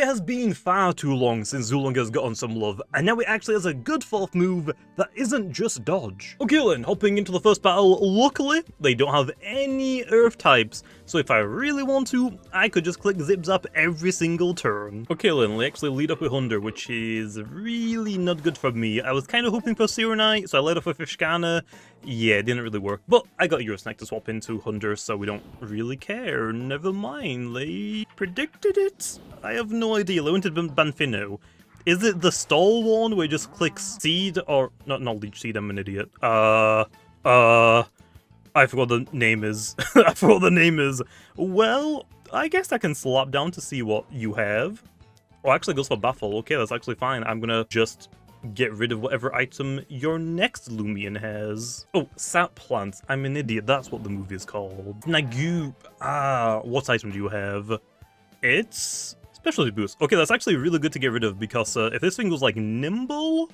has been far too long since Zuelong has gotten some love, and now it actually has a good 4th move that isn't just dodge. Okay then, hopping into the first battle, luckily, they don't have any earth types, so if I really want to, I could just click Zip Zap every single turn. Okay then, they actually lead up with Thunder, which is really not good for me. I was kind of hoping for Serenite, so I led off with Ishkana. Yeah, it didn't really work, but I got Eurosnack to swap into Thunder, so we don't really care. Never mind, they predicted it? I have no idea. They went to Banfino. Is it the stall one where you just click Seed or not Leech Seed? I'm an idiot. I forgot the name is. I forgot the name is. Well, I guess I can slap down to see what you have. Oh, actually goes for Baffle. Okay, that's actually fine. I'm gonna just get rid of whatever item your next Loomian has. Oh, Sap Plant. I'm an idiot. That's what the movie is called. Nagu. What item do you have? It's Specialty Boost. Okay, that's actually really good to get rid of because if this thing was like Nimble,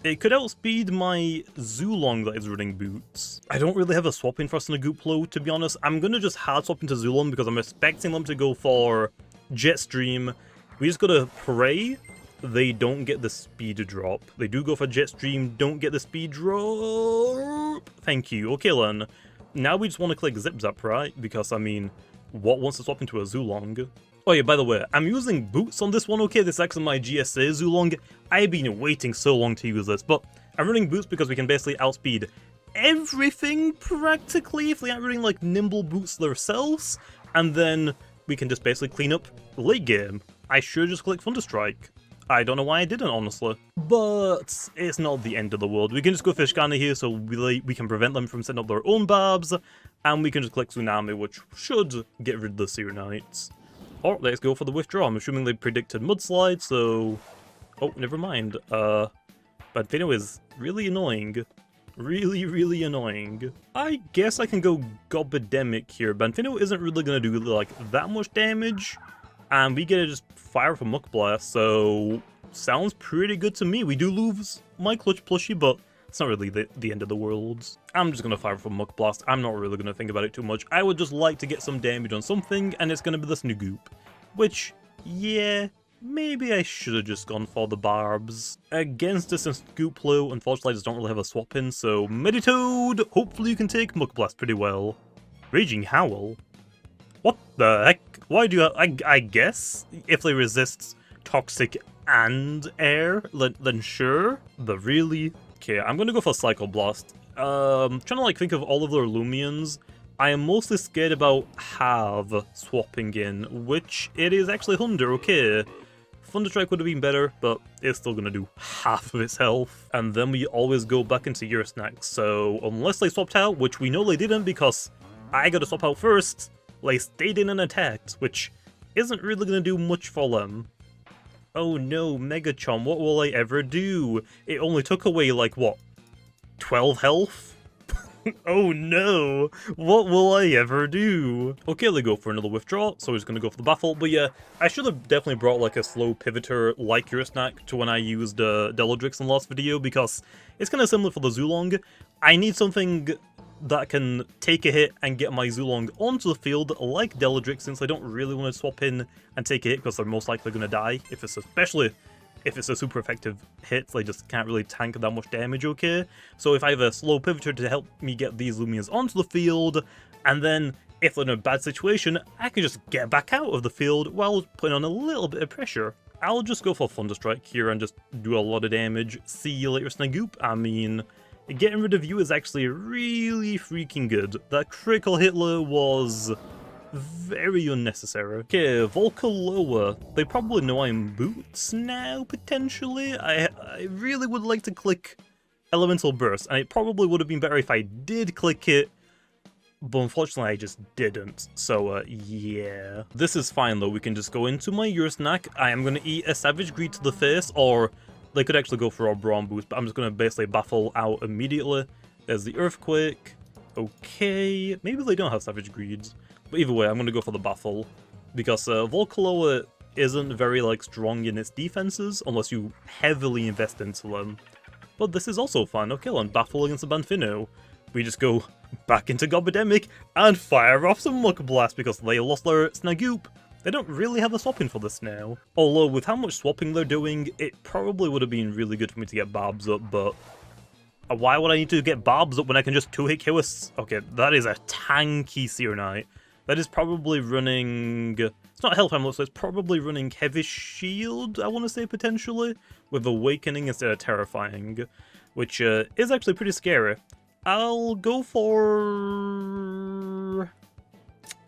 it could outspeed my Zuelong that is running boots. I don't really have a swap in for Snagooplo, to be honest. I'm gonna just hard swap into Zuelong because I'm expecting them to go for Jetstream. We just gotta pray they don't get the speed drop. They do go for Jetstream, don't get the speed drop. Thank you. Okay then. Now we just want to click Zip Zap, right? Because, I mean, what wants to swap into a Zuelong? Oh yeah, by the way, I'm using boots on this one, okay? This is actually my GSA Zuelong. I've been waiting so long to use this, but I'm running boots because we can basically outspeed everything, practically, if they aren't running, like, nimble boots themselves. And then we can just basically clean up late game. I should just click Thunderstrike. I don't know why I didn't, honestly. But it's not the end of the world. We can just go Fishkana here so we can prevent them from setting up their own barbs. And we can just click Tsunami, which should get rid of the Serenites. Or let's go for the withdraw. I'm assuming they predicted Mudslide, so... Oh, never mind. Banfino is really annoying. Really annoying. I guess I can go Gobademic here. Banfino isn't really going to do, like, that much damage. And we get to just fire from Muck Blast, so sounds pretty good to me. We do lose my Clutch plushie, but it's not really the end of the world. I'm just going to fire from Muck Blast. I'm not really going to think about it too much. I would just like to get some damage on something, and it's going to be the Snagoop. Which, yeah, maybe I should have just gone for the Barbs. Against this Snagooplo, unfortunately I just don't really have a swap in, so Meditoad, hopefully you can take Muck Blast pretty well. Raging Howl? What the heck? Why do you... I guess if they resist Toxic and Air, then sure. But really... Okay, I'm gonna go for Cycle Blast. Trying to like think of all of their Loomians. I am mostly scared about Have swapping in, which it is actually Thunder, okay. Thunderstrike would have been better, but it's still gonna do half of its health. And then we always go back into Eurosnack, so unless they swapped out, which we know they didn't because I gotta swap out first, they stayed in and attacked, which isn't really going to do much for them. Oh no, Megachom, what will I ever do? It only took away, like, what, 12 health? Oh no, what will I ever do? Okay, they go for another withdraw, so he's going to go for the Baffle. But yeah, I should have definitely brought, like, a slow pivoter like Eurosnack to when I used Deladrix in the last video, because it's kind of similar for the Zuelong. I need something that can take a hit and get my Zuelong onto the field like Deladrix, since I don't really want to swap in and take a hit because they're most likely going to die, especially if it's a super effective hit. They just can't really tank that much damage, okay? So if I have a slow pivoter to help me get these Loomians onto the field, and then if they're in a bad situation, I can just get back out of the field while putting on a little bit of pressure. I'll just go for Thunderstrike here and just do a lot of damage. See you later, Snagoop. I mean, getting rid of you is actually really freaking good. That critical Hitler was very unnecessary. Okay, Volcaloa. They probably know I'm Boots now, potentially. I really would like to click Elemental Burst, and it probably would have been better if I did click it, but unfortunately I just didn't. So, yeah. This is fine, though. We can just go into my Eurosnack. I am going to eat a Savage Greed to the face, or they could actually go for a Brawn Boost, but I'm just going to basically Baffle out immediately. There's the Earthquake. Okay, maybe they don't have Savage Greeds. But either way, I'm going to go for the Baffle, because Volcaloa isn't very, like, strong in its defenses, unless you heavily invest into them. But this is also fun. Okay, and Baffle against the Banfino. We just go back into Gobademic and fire off some Muck Blast, because they lost their Snagoop. They don't really have a swapping for this now. Although, with how much swapping they're doing, it probably would have been really good for me to get Barbs up, but why would I need to get Barbs up when I can just 2-hit kill us? Okay, that is a tanky Seer Knight. That is probably running... It's not Hellfire, so it's probably running Heavy Shield, I want to say, potentially, with Awakening instead of Terrifying, which is actually pretty scary. I'll go for...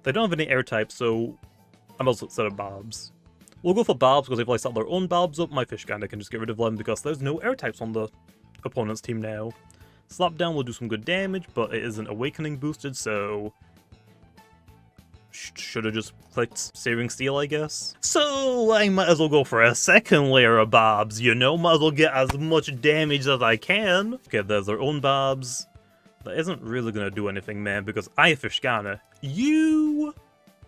They don't have any air types, so I'm also set of Barbs. We'll go for Barbs, because if I set their own Barbs up, my fish kinda can just get rid of them, because there's no air types on the opponent's team now. Slapdown will do some good damage, but it isn't Awakening boosted, so... Should have just clicked Searing Steel, I guess. So I might as well go for a second layer of Barbs, you know? Might as well get as much damage as I can. Okay, there's their own Barbs. That isn't really gonna do anything, man, because I have Fishkana. You...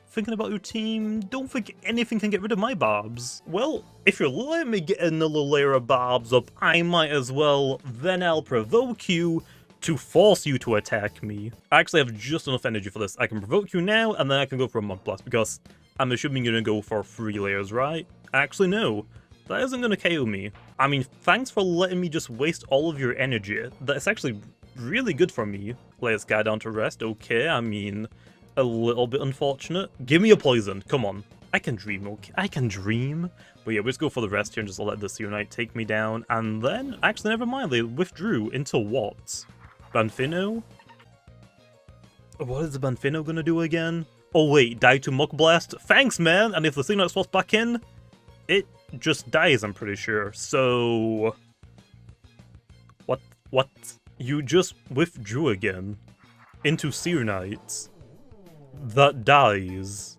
Thinking about your team, don't think anything can get rid of my Barbs. Well, if you're letting me get another layer of Barbs up, I might as well. Then I'll provoke you to force you to attack me. I actually have just enough energy for this. I can provoke you now, and then I can go for a Monk Blast, because I'm assuming you're gonna go for 3 layers, right? Actually, no. That isn't gonna KO me. I mean, thanks for letting me just waste all of your energy. That's actually really good for me. Lay this guy down to rest, okay, I mean... a little bit unfortunate. Give me a poison, come on. I can dream, okay? I can dream. But yeah, we'll just go for the rest here and just let the Seer Knight take me down. And then, actually, never mind, they withdrew into what? Banfino? What is the Banfino gonna do again? Oh wait, die to Muck Blast? Thanks, man! And if the Seer Knight swaps back in, it just dies, I'm pretty sure. So... What? You just withdrew again into Seer Knights. That dies.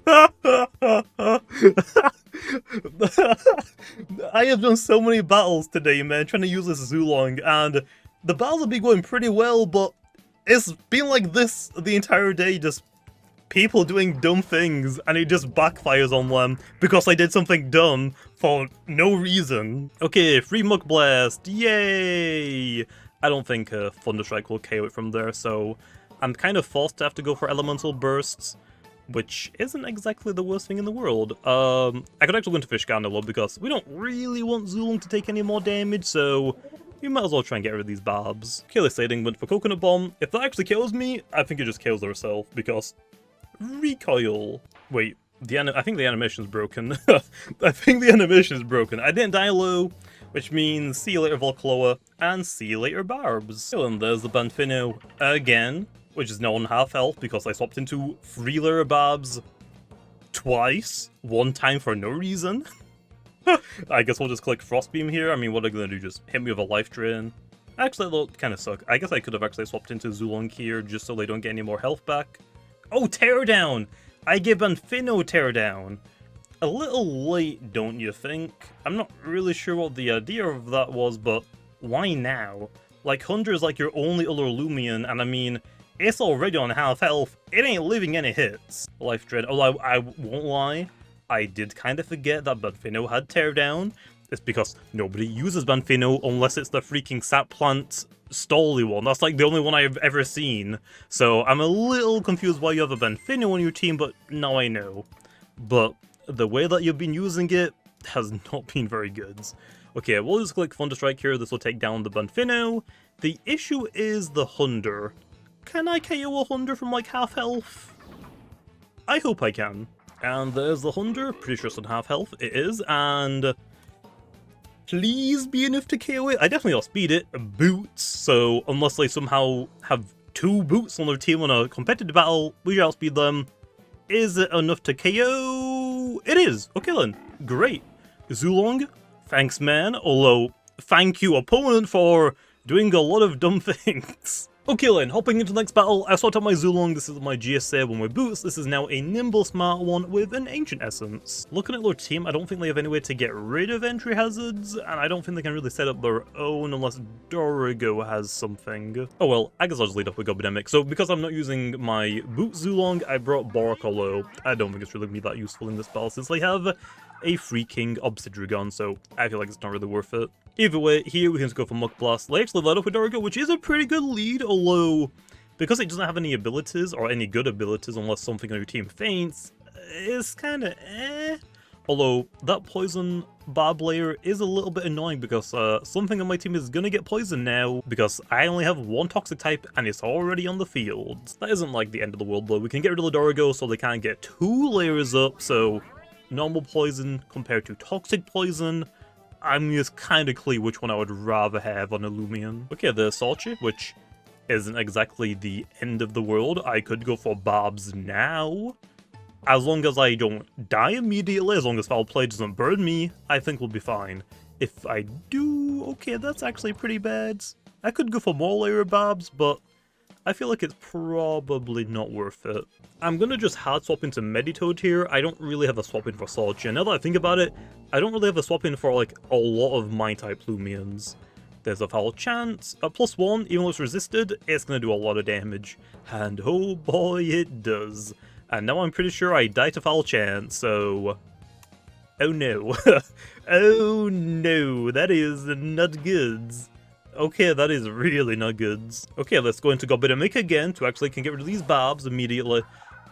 I have done so many battles today, man, trying to use this Zuelong, and the battles have been going pretty well, but it's been like this the entire day, just people doing dumb things, and it just backfires on them because I did something dumb for no reason. Okay, free Muck Blast, yay! I don't think Thunderstrike will KO it from there, so I'm kind of forced to have to go for Elemental Bursts, which isn't exactly the worst thing in the world. I could actually go into Fishkana though, because we don't really want Zuelong to take any more damage, so we might as well try and get rid of these Barbs. Killer Sading went for Coconut Bomb. If that actually kills me, I think it just kills herself, because Recoil. Wait, I think the animation's broken. I think the animation is broken. I didn't die low, which means see you later Volcloa, and see you later Barbs. And there's the Banfino again, which is now on half health because I swapped into 3-layer Barbs twice, one time for no reason. I guess we'll just click Frostbeam here. I mean, what are they gonna do, just hit me with a life drain? Actually, that'll kind of suck. I guess I could have actually swapped into Zuelong here just so they don't get any more health back. Oh, Teardown! I give Banfino Teardown! A little late, don't you think? I'm not really sure what the idea of that was, but why now? Like, Hunter is like your only other Loomian, and I mean, it's already on half health, it ain't leaving any hits. Life Dread, although I won't lie, I did kind of forget that Banfino had Teardown. It's because nobody uses Banfino unless it's the freaking Sap Plant Stolly one. That's like the only one I've ever seen. So I'm a little confused why you have a Banfino on your team, but now I know. But the way that you've been using it has not been very good. Okay, we'll just click Thunderstrike here. This will take down the Banfino. The issue is the Hunder. Can I KO a Hunder from like half health? I hope I can. And there's the Hunder. Pretty sure it's on half health. It is, and please be enough to KO it. I definitely outspeed it. Boots. So unless they somehow have 2 boots on their team on a competitive battle, we outspeed them. Is it enough to KO? It is. Okay then. Great. Zuelong, thanks man. Although, thank you opponent for doing a lot of dumb things. Okay then, hopping into the next battle, I sorted out my Zuelong. This is my GSA one with boots. This is now a nimble smart one with an ancient essence. Looking at their team, I don't think they have any way to get rid of entry hazards, and I don't think they can really set up their own unless Dorigo has something. Oh well, I guess I'll just lead up with Gobidemic. So because I'm not using my boot Zuelong, I brought Borak, although I don't think it's really going to be that useful in this battle since they have a freaking Obsidian, so I feel like it's not really worth it. Either way, here we can just go for Muck Blast. They actually led up with Dorigo, which is a pretty good lead, although because it doesn't have any abilities, or any good abilities unless something on your team faints, it's kinda eh. Although, that poison barb layer is a little bit annoying because something on my team is gonna get poisoned now because I only have one toxic type and it's already on the field. That isn't like the end of the world though. We can get rid of the Dorigo so they can't get 2 layers up, so normal poison compared to toxic poison. I'm just kinda clear which one I would rather have on a Loomian. Okay, the Salchi, which isn't exactly the end of the world. I could go for barbs now. As long as I don't die immediately, as long as foul play doesn't burn me, I think we'll be fine. If I do, okay, that's actually pretty bad. I could go for more layer barbs, but I feel like it's probably not worth it. I'm gonna just hard swap into Meditoad here. I don't really have a swap in for Soldier. Now that I think about it, I don't really have a swap in for like a lot of my type Loomians. There's a foul chance. At +1, even though it's resisted, it's gonna do a lot of damage. And oh boy, it does. And now I'm pretty sure I die to foul chance, so... Oh no. Oh no, that is not good. Okay, that is really not good. Okay, let's go into Gobidamic again to actually can get rid of these barbs immediately.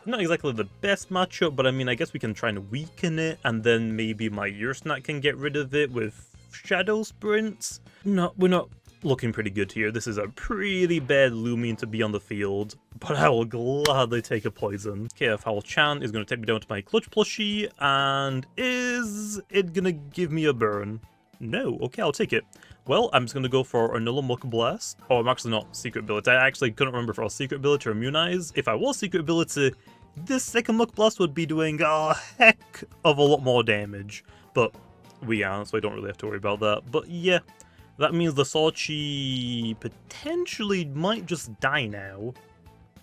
Not exactly the best matchup, but I mean, I guess we can try and weaken it, and then maybe my Ursnat can get rid of it with Shadow Sprints. No, we're not looking pretty good here. This is a pretty bad Loomian to be on the field, but I will gladly take a poison. Okay, a Foul Chant is going to take me down to my Clutch plushie, and is it going to give me a burn? No, okay, I'll take it. Well, I'm just going to go for another Muck Blast. Oh, I'm actually not Secret Ability. I actually couldn't remember if I was Secret Ability or Immunize. If I was Secret Ability, this second Muck Blast would be doing a heck of a lot more damage. But we aren't, so I don't really have to worry about that. But yeah, that means the Salchi potentially might just die now.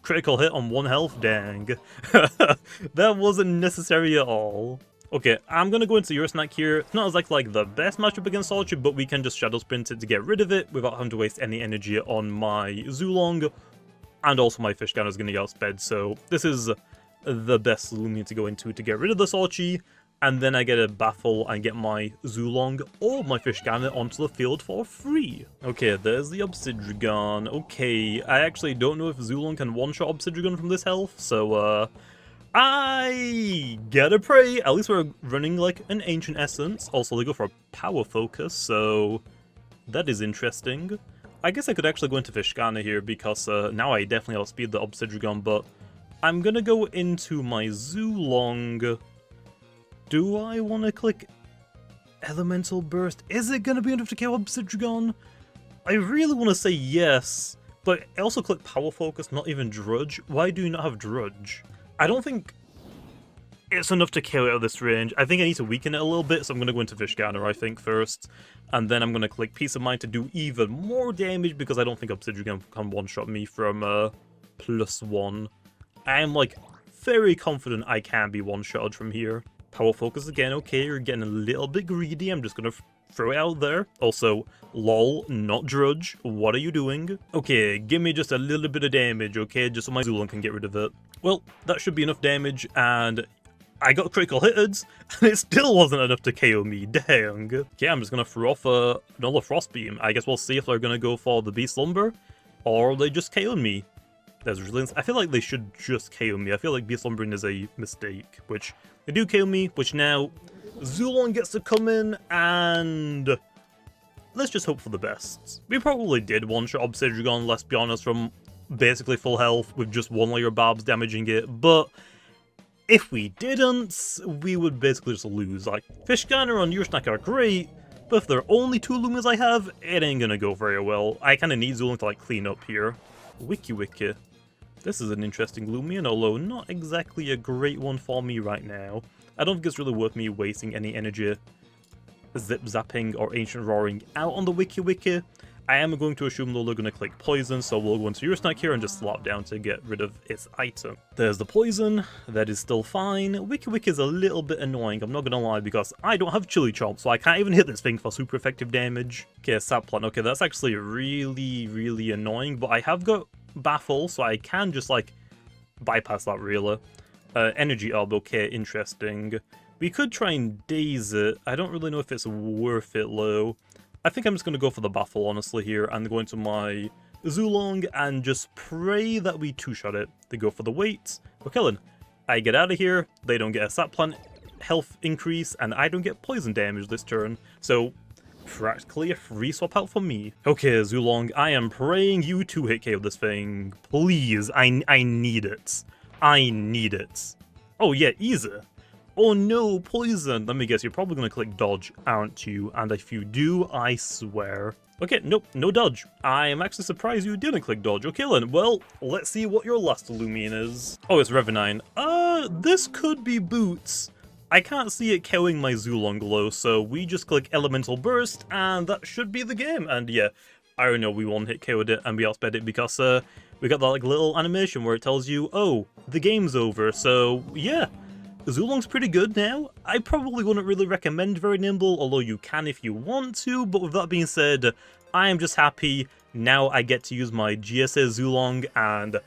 Critical hit on 1 health, dang. That wasn't necessary at all. Okay, I'm gonna go into Ursnat here. It's not exactly like the best matchup against Salchi, but we can just Shadow Sprint it to get rid of it without having to waste any energy on my Zuelong. And also my Fish Gunner is gonna get outsped, so this is the best Loomian to go into to get rid of the Salchi. And then I get a Baffle and get my Zuelong or my Fish Gunner onto the field for free. Okay, there's the Obsidian. Okay, I actually don't know if Zuelong can one-shot Obsidian from this health, so I gotta pray. At least we're running like an Ancient Essence. Also, they go for a Power Focus, so that is interesting. I guess I could actually go into Fishkana here because now I definitely outspeed the Obsidian, but I'm gonna go into my Zuelong. Do I want to click Elemental Burst? Is it gonna be enough to kill Obsidian? I really want to say yes, but I also click Power Focus, not even Drudge. Why do you not have Drudge? I don't think it's enough to kill it at this range. I think I need to weaken it a little bit, so I'm going to go into Fishgunner, I think, first. And then I'm going to click Peace of Mind to do even more damage, because I don't think Obsidian can one-shot me from +1. I am, like, very confident I can be one-shotted from here. Power Focus again, okay, you're getting a little bit greedy. I'm just going to throw it out there. Also, lol, not Drudge. What are you doing? Okay, give me just a little bit of damage, okay? Just so my Zuelong can get rid of it. Well, that should be enough damage, and I got critical hits, and it still wasn't enough to KO me, dang. Okay, I'm just gonna throw off another Frost Beam. I guess we'll see if they're gonna go for the Beast Lumber, or they just KO me. There's Resilience. I feel like they should just KO me. I feel like Beast Lumbering is a mistake, which they do KO me, which now Zuelong gets to come in, and let's just hope for the best. We probably did one-shot Obsidian, let's be honest, from basically full health with just one layer of barbs damaging it, but if we didn't, we would basically just lose. Like, Fishgunner and Ursnat are great, but if there are only 2 Lumias I have, it ain't gonna go very well. I kinda need Zuelong to, like, clean up here. Wiki. This is an interesting Loomian, although not exactly a great one for me right now. I don't think it's really worth me wasting any energy zip-zapping or Ancient Roaring out on the Wiki. I am going to assume though they're going to click Poison, so we'll go into Ursnat here and just slap down to get rid of its item. There's the Poison, that is still fine. Wiki is a little bit annoying, I'm not going to lie, because I don't have Chili Chomp, so I can't even hit this thing for super effective damage. Okay, Sap Plant, okay, that's actually really annoying, but I have got Baffle, so I can just, like, bypass that really. Energy Orb, okay, interesting. We could try and Daze it. I don't really know if it's worth it, though. I think I'm just going to go for the Baffle, honestly, here, and go into my Zuelong and just pray that we two-shot it. They go for the weights. We're killing. I get out of here, they don't get a sap plant health increase, and I don't get poison damage this turn. So, practically a free swap out for me. Okay, Zuelong, I am praying you to hit KO this thing. Please, I need it. I need it. Oh yeah, easy. Oh no, poison. Let me guess, you're probably gonna click dodge, aren't you? And if you do, I swear. Okay, nope, no dodge. I am actually surprised you didn't click dodge. Okay then, well, let's see what your last Loomian is. Oh, it's Revenine. This could be Boots. I can't see it KOing my Zuelong though, so we just click Elemental Burst, and that should be the game. And yeah, I don't know, we one-hit KO'd it, and we outsped it because, we got that, like, little animation where it tells you, oh, the game's over, so yeah. Zuelong's pretty good now. I probably wouldn't really recommend Very Nimble, although you can if you want to, but with that being said, I am just happy now I get to use my GSA Zuelong, and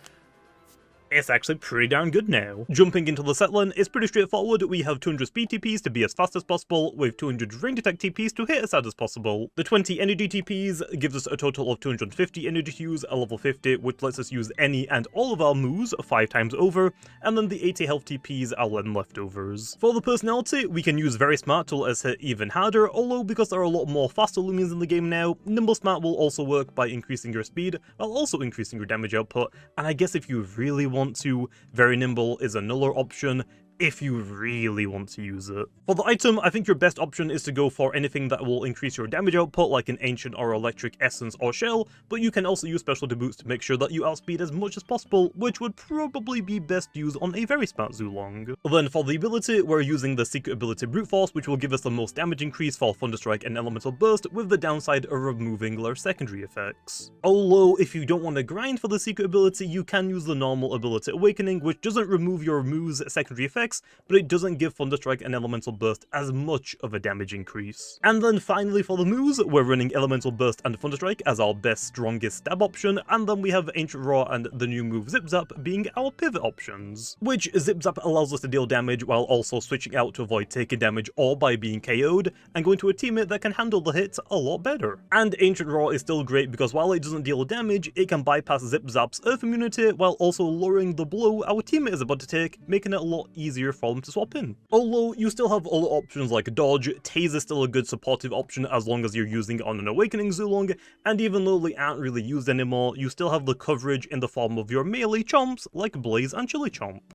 it's actually pretty darn good now. Jumping into the set line is pretty straightforward. We have 200 speed TPs to be as fast as possible, with 200 range attack TPs to hit as hard as possible. The 20 energy TPs gives us a total of 250 energy to use at level 50, which lets us use any and all of our moves 5 times over, and then the 80 health TPs are then leftovers. For the personality, we can use Very Smart to let us hit even harder, although because there are a lot more faster Loomians in the game now, Nimble Smart will also work by increasing your speed, while also increasing your damage output, and I guess if you really want to, Very Nimble is another option if you really want to use it. For the item, I think your best option is to go for anything that will increase your damage output, like an Ancient or Electric Essence or Shell, but you can also use Specialty Boots to make sure that you outspeed as much as possible, which would probably be best used on a very smart Zuelong. Then for the ability, we're using the secret ability Brute Force, which will give us the most damage increase for Thunderstrike and Elemental Burst, with the downside of removing their secondary effects. Although, if you don't want to grind for the secret ability, you can use the normal ability Awakening, which doesn't remove your move's secondary effects, but it doesn't give Thunderstrike and Elemental Burst as much of a damage increase. And then finally for the moves, we're running Elemental Burst and Thunderstrike as our best, strongest stab option, and then we have Ancient Roar and the new move Zip Zap being our pivot options, which Zip Zap allows us to deal damage while also switching out to avoid taking damage or by being KO'd, and going to a teammate that can handle the hits a lot better. And Ancient Roar is still great because while it doesn't deal damage, it can bypass Zip Zap's Earth immunity while also lowering the blow our teammate is about to take, making it a lot easier for them to swap in. Although you still have other options like Dodge, Tase is still a good supportive option as long as you're using it on an Awakening Zuelong, and even though they aren't really used anymore, you still have the coverage in the form of your melee chomps like Blaze and Chili Chomp.